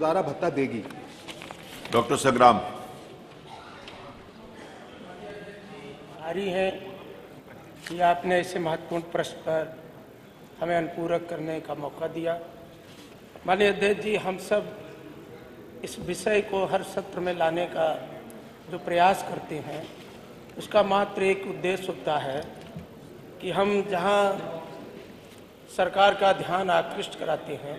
रोजगार भत्ता देगी। डॉक्टर संग्राम। भारी है कि आपने ऐसे महत्वपूर्ण प्रश्न पर हमें अनुपूरक करने का मौका दिया। माननीय अध्यक्ष जी, हम सब इस विषय को हर सत्र में लाने का जो प्रयास करते हैं उसका मात्र एक उद्देश्य होता है कि हम जहां सरकार का ध्यान आकृष्ट कराते हैं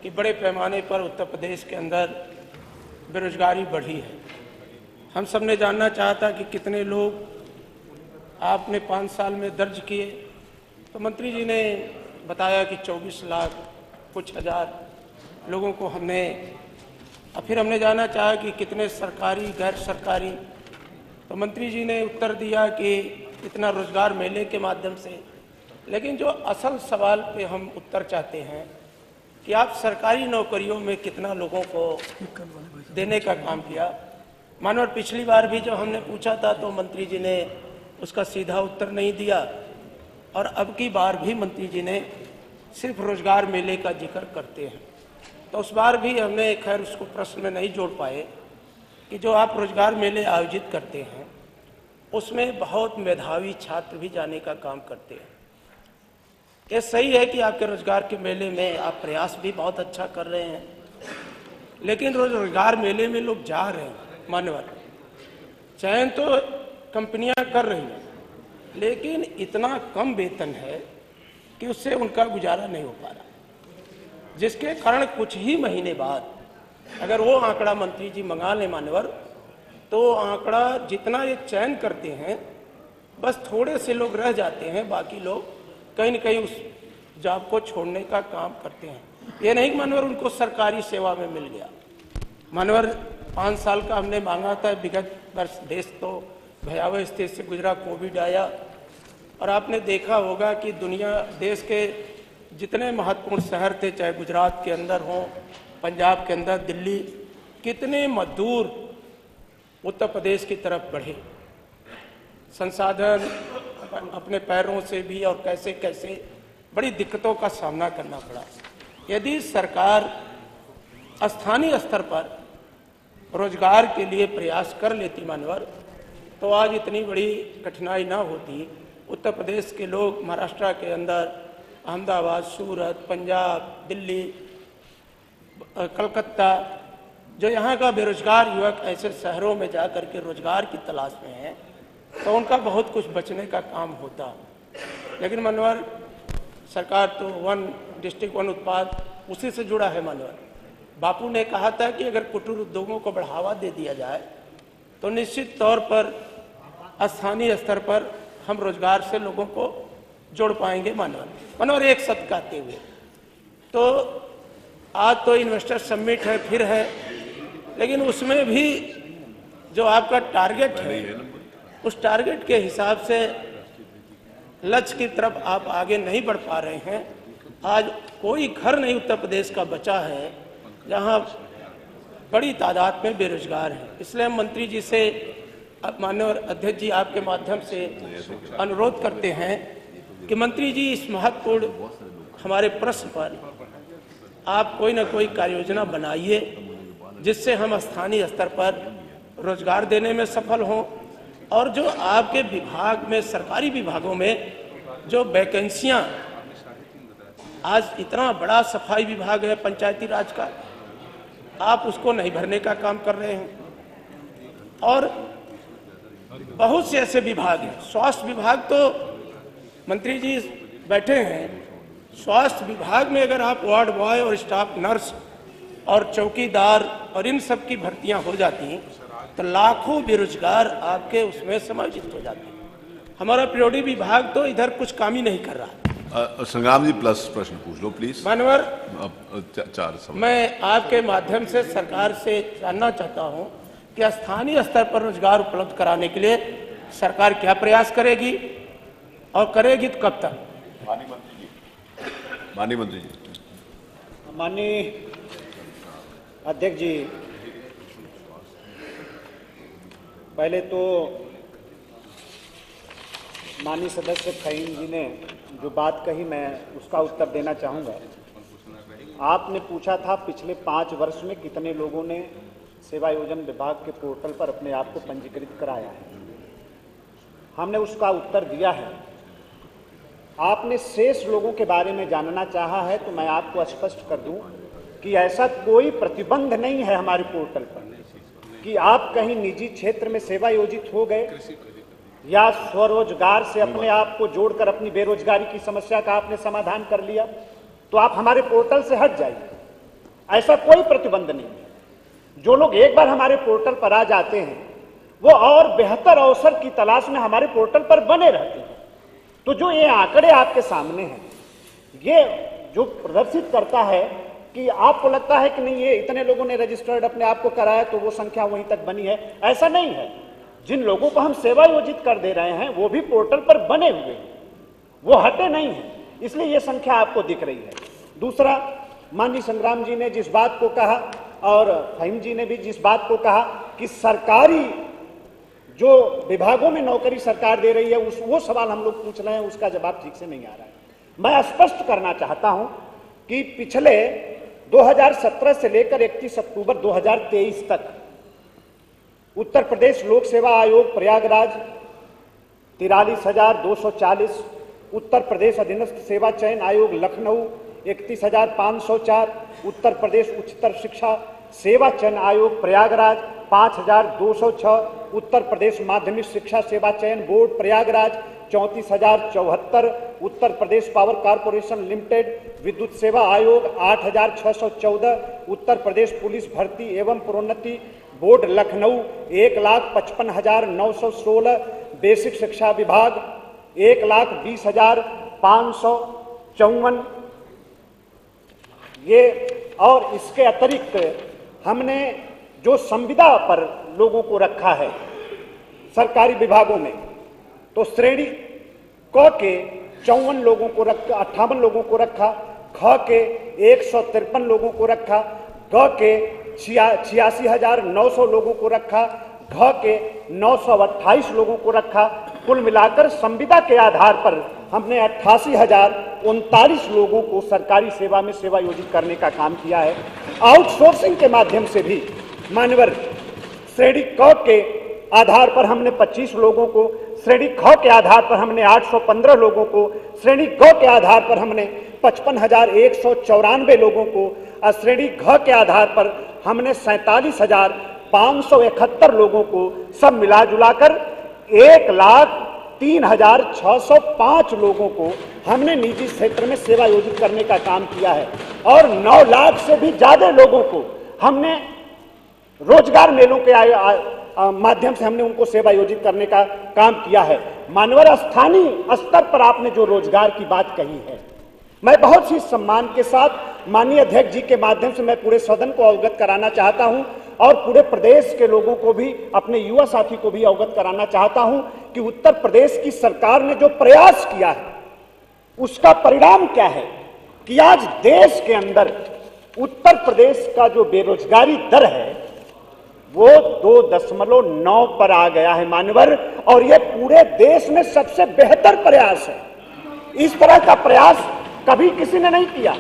कि बड़े पैमाने पर उत्तर प्रदेश के अंदर बेरोजगारी बढ़ी है। हम सब ने जानना चाहता कि कितने लोग आपने 5 साल में दर्ज किए, तो मंत्री जी ने बताया कि 24 लाख कुछ हज़ार लोगों को हमने, और फिर हमने जानना चाहा कि कितने सरकारी गैर सरकारी, तो मंत्री जी ने उत्तर दिया कि इतना रोजगार मेले के माध्यम से। लेकिन जो असल सवाल पे हम उत्तर चाहते हैं कि आप सरकारी नौकरियों में कितना लोगों को देने का काम किया। मानो पिछली बार भी जब हमने पूछा था तो मंत्री जी ने उसका सीधा उत्तर नहीं दिया, और अब की बार भी मंत्री जी ने सिर्फ रोजगार मेले का जिक्र करते हैं। तो उस बार भी हमने खैर उसको प्रश्न में नहीं जोड़ पाए कि जो आप रोजगार मेले आयोजित करते हैं उसमें बहुत मेधावी छात्र भी जाने का काम करते हैं। ये सही है कि आपके रोजगार के मेले में आप प्रयास भी बहुत अच्छा कर रहे हैं, लेकिन रोजगार मेले में लोग जा रहे हैं, मान्यवर चयन तो कंपनियां कर रही हैं, लेकिन इतना कम वेतन है कि उससे उनका गुजारा नहीं हो पा रहा, जिसके कारण कुछ ही महीने बाद अगर वो आंकड़ा मंत्री जी मंगा लें मान्यवर, तो आंकड़ा जितना ये चयन करते हैं बस थोड़े से लोग रह जाते हैं, बाकी लोग कहीं न कहीं उस जॉब को छोड़ने का काम करते हैं। ये नहीं मानवर उनको सरकारी सेवा में मिल गया। मानवर 5 साल का हमने मांगा था, विगत वर्ष देश तो भयावह स्थिति से गुजरा, कोविड आया, और आपने देखा होगा कि दुनिया देश के जितने महत्वपूर्ण शहर थे, चाहे गुजरात के अंदर हो, पंजाब के अंदर, दिल्ली, कितने मजदूर उत्तर प्रदेश की तरफ बढ़े, संसाधन अपने पैरों से भी, और कैसे कैसे बड़ी दिक्कतों का सामना करना पड़ा। यदि सरकार स्थानीय स्तर पर रोजगार के लिए प्रयास कर लेती मानवर, तो आज इतनी बड़ी कठिनाई ना होती। उत्तर प्रदेश के लोग महाराष्ट्र के अंदर अहमदाबाद, सूरत, पंजाब, दिल्ली, कलकत्ता, जो यहाँ का बेरोजगार युवक ऐसे शहरों में जा कर के रोजगार की तलाश में है, तो उनका बहुत कुछ बचने का काम होता। लेकिन मानवर सरकार तो वन डिस्ट्रिक्ट वन उत्पाद उसी से जुड़ा है। मानवर बापू ने कहा था कि अगर कुटीर उद्योगों को बढ़ावा दे दिया जाए तो निश्चित तौर पर स्थानीय स्तर पर हम रोजगार से लोगों को जोड़ पाएंगे। मानवर एक शब्द कहते हुए, तो आज तो इन्वेस्टर समिट है, फिर है, लेकिन उसमें भी जो आपका टारगेट है उस टारगेट के हिसाब से लक्ष्य की तरफ आप आगे नहीं बढ़ पा रहे हैं। आज कोई घर नहीं उत्तर प्रदेश का बचा है जहां बड़ी तादाद में बेरोजगार हैं। इसलिए हम मंत्री जी से, माननीय अध्यक्ष जी, आपके माध्यम से अनुरोध करते हैं कि मंत्री जी इस महत्वपूर्ण हमारे प्रश्न पर आप कोई ना कोई कार्ययोजना बनाइए, जिससे हम स्थानीय स्तर पर रोजगार देने में सफल हों, और जो आपके विभाग में, सरकारी विभागों में जो वैकेंसियां, आज इतना बड़ा सफाई विभाग है पंचायती राज का, आप उसको नहीं भरने का काम कर रहे हैं, और बहुत से ऐसे विभाग हैं। स्वास्थ्य विभाग तो मंत्री जी बैठे हैं, स्वास्थ्य विभाग में अगर आप वार्ड बॉय और स्टाफ नर्स और चौकीदार और इन सब की भर्तियां हो जाती तो लाखों बेरोजगार आपके उसमें समायोजित हो जाते हैं। हमारा पीओडी विभाग तो इधर कुछ काम ही नहीं कर रहा। संग्राम जी प्लस प्रश्न पूछ लो प्लीज। मानवर 4 सवाल। मैं आपके माध्यम से सरकार से जानना चाहता हूं कि स्थानीय स्तर पर रोजगार उपलब्ध कराने के लिए सरकार क्या प्रयास करेगी, और करेगी तो कब तक? माननीय मंत्री जी। माननीय अध्यक्ष जी, पहले तो माननीय सदस्य फहीम जी ने जो बात कही, मैं उसका उत्तर देना चाहूँगा। आपने पूछा था पिछले 5 वर्ष में कितने लोगों ने सेवा योजन विभाग के पोर्टल पर अपने आप को पंजीकृत कराया है। हमने उसका उत्तर दिया है। आपने शेष लोगों के बारे में जानना चाहा है तो मैं आपको स्पष्ट कर दूं कि ऐसा कोई प्रतिबंध नहीं है हमारे पोर्टल पर कि आप कहीं निजी क्षेत्र में सेवा योजित हो गए या स्वरोजगार से अपने आप को जोड़कर अपनी बेरोजगारी की समस्या का आपने समाधान कर लिया तो आप हमारे पोर्टल से हट जाइए। ऐसा कोई प्रतिबंध नहीं है। जो लोग एक बार हमारे पोर्टल पर आ जाते हैं वो और बेहतर अवसर की तलाश में हमारे पोर्टल पर बने रहते हैं। तो जो ये आंकड़े आपके सामने हैं ये जो प्रदर्शित करता है कि आपको लगता है कि नहीं ये इतने लोगों ने रजिस्टर्ड अपने आप को कराया तो वो संख्या वहीं तक बनी है, ऐसा नहीं है। जिन लोगों को हम सेवा योजित कर दे रहे हैं वो भी पोर्टल पर बने हुए हैं, वो हटे नहीं है, इसलिए ये संख्या आपको दिख रही है। दूसरा, माननीय संग्राम जी ने जिस बात को कहा और फहीम जी ने भी जिस बात को कहा कि सरकारी जो विभागों में नौकरी सरकार दे रही है वो सवाल हम लोग पूछ रहे हैं, उसका जवाब ठीक से नहीं आ रहा है। मैं स्पष्ट करना चाहता हूं कि पिछले 2017 से लेकर 31 अक्टूबर 2023 तक उत्तर प्रदेश लोक सेवा आयोग प्रयागराज 43,240, उत्तर प्रदेश अधीनस्थ सेवा चयन आयोग लखनऊ 31,504, उत्तर प्रदेश उच्चतर शिक्षा सेवा चयन आयोग प्रयागराज 5,206, उत्तर प्रदेश माध्यमिक शिक्षा सेवा चयन board Prayagraj 34,074, Uttar Pradesh power corporation limited विद्युत सेवा आयोग 8,614, उत्तर प्रदेश पुलिस भर्ती एवं प्रोन्नति बोर्ड लखनऊ 1,55,916, बेसिक शिक्षा विभाग 1,20,554। ये और इसके अतिरिक्त हमने जो संविदा पर लोगों को रखा है सरकारी विभागों में, तो श्रेणी क के 54 लोगों को रखा, 58 लोगों को रखा, ख के 153 लोगों को रखा, ग के 86,900 लोगों को रखा, घ के 928 लोगों को रखा। कुल मिलाकर संविदा के आधार पर हमने 88,039 लोगों को सरकारी सेवा में सेवा योजित करने का काम किया है। आउटसोर्सिंग के माध्यम से भी मान्यवर श्रेणी क के आधार पर हमने 25 लोगों को, श्रेणी ख के आधार पर हमने 815 लोगों को, श्रेणी ग के आधार पर हमने 55,194 लोगों को और श्रेणी घ के आधार पर हमने 47,571 लोगों को, सब मिला जुलाकर 1,03,605 लोगों को हमने निजी क्षेत्र में सेवा योजित करने का काम किया है और 9 लाख से भी ज्यादा लोगों को हमने रोजगार मेलों के माध्यम से हमने उनको सेवा योजित करने का काम किया है। मानवर स्थानीय स्तर पर आपने जो रोजगार की बात कही है, मैं बहुत ही सम्मान के साथ माननीय अध्यक्ष जी के माध्यम से मैं पूरे सदन को अवगत कराना चाहता हूं और पूरे प्रदेश के लोगों को भी, अपने युवा साथी को भी अवगत कराना चाहता हूं कि उत्तर प्रदेश की सरकार ने जो प्रयास किया है उसका परिणाम क्या है कि आज देश के अंदर उत्तर प्रदेश का जो बेरोजगारी दर है वो 2.9 पर आ गया है मान्यवर, और यह पूरे देश में सबसे बेहतर प्रयास है। इस तरह का प्रयास कभी किसी ने नहीं किया।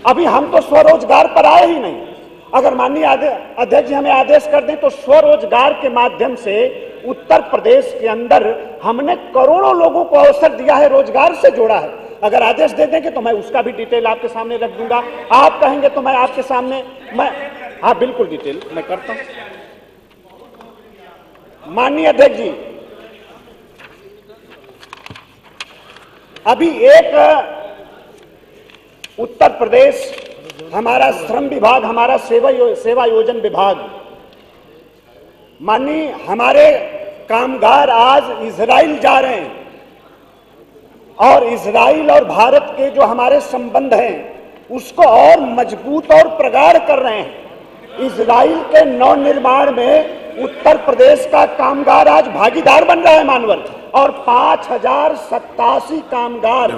अभी हम तो स्वरोजगार पर आए ही नहीं। अगर माननीय अध्यक्ष जी हमें आदेश कर दें तो स्वरोजगार के माध्यम से उत्तर प्रदेश के अंदर हमने करोड़ों लोगों को अवसर दिया है, रोजगार से जोड़ा है। अगर आदेश दे देंगे तो मैं उसका भी डिटेल आपके सामने रख दूंगा। आप कहेंगे तो मैं आपके सामने हाँ बिल्कुल डिटेल मैं करता हूं। माननीय अध्यक्ष जी, अभी एक उत्तर प्रदेश हमारा श्रम विभाग, हमारा सेवा योजन विभाग, माननीय हमारे कामगार आज इजराइल जा रहे हैं और इजराइल और भारत के जो हमारे संबंध हैं उसको और मजबूत और प्रगाढ़ कर रहे हैं। इजराइल के नवनिर्माण में उत्तर प्रदेश का कामगार आज भागीदार बन रहा है मानवर, और 5,087 कामगार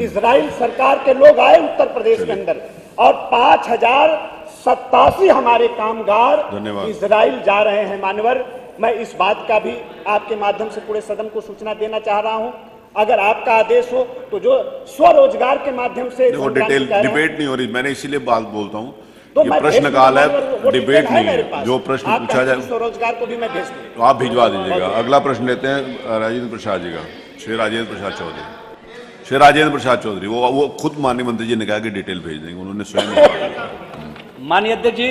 इजराइल सरकार के लोग आए उत्तर प्रदेश के अंदर और 5,087 हमारे कामगार इजराइल जा रहे हैं मानवर। मैं इस बात का भी आपके माध्यम से पूरे सदन को सूचना देना चाह रहा हूं। अगर आपका आदेश हो तो जो स्वरोजगार के माध्यम से देखो संक्रांति डिटेल कह रहे हैं, डिबेट नहीं हो रही, मैंने इसीलिए बात बोलता हूँ, तो ये मैं प्रश्न भेज काल दूंगा, है, वो डिबेट डिटेल है नहीं मेरे है। पास। जो प्रश्न आप पूछा कहते हैं जाए स्वरोजगार को भी मैं भेज दूँ। तो आप भिजवा दीजिएगा। अगला प्रश्न लेते हैं राजेंद्र प्रसाद जी का, श्री राजेंद्र प्रसाद चौधरी। श्री राजेंद्र प्रसाद चौधरी, वो खुद माननीय मंत्री जी ने कहा कि डिटेल भेज देंगे, उन्होंने स्वयं माननीय अध्यक्ष जी,